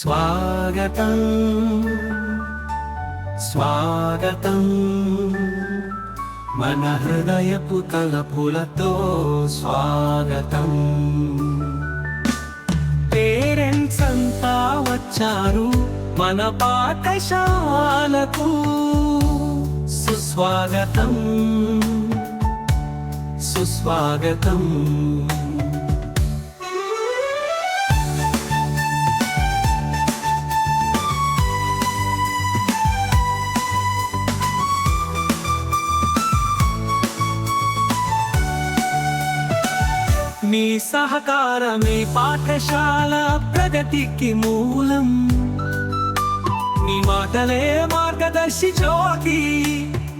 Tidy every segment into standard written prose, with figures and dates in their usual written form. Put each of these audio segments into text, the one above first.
స్వాగతం స్వాగతం మన హృదయపు తలపులతో స్వాగతం. పేరెంట్స్ అంతా వచ్చారు మన పాఠశాలకు. సుస్వాగతం సుస్వాగతం. మీ సహకారమే పాఠశాల ప్రగతికి మూలం. మీ మాటలే మార్గదర్శి జ్యోతి.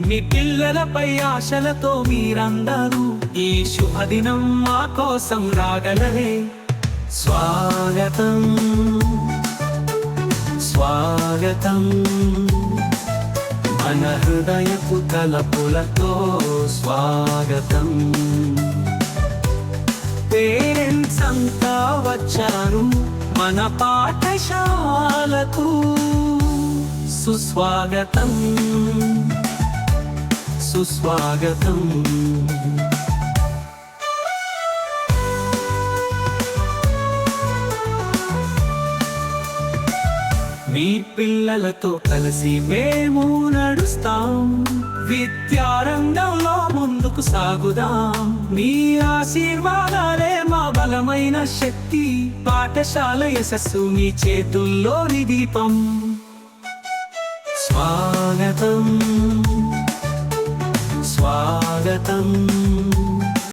మీ పిల్లలపై ఆశలతో మీరందరూ ఈ శుభదినం మా కోసం రాగలరే. స్వాగతం స్వాగతం మన హృదయపు తలపులతో స్వాగతం. పేరెంట్స్ అంతా వచ్చారు మన పాఠశాలకు. సుస్వాగతం సుస్వాగతం. మీ పిల్లలతో కలిసి మేము నడుస్తాం. విద్యారంగంలో ముందుకు సాగుదాం. మీ ఆశీర్వాదాలే మా బలమైన శక్తి. పాఠశాల యశస్సు మీ చేతుల్లోని దీపం. స్వాగతం స్వాగతం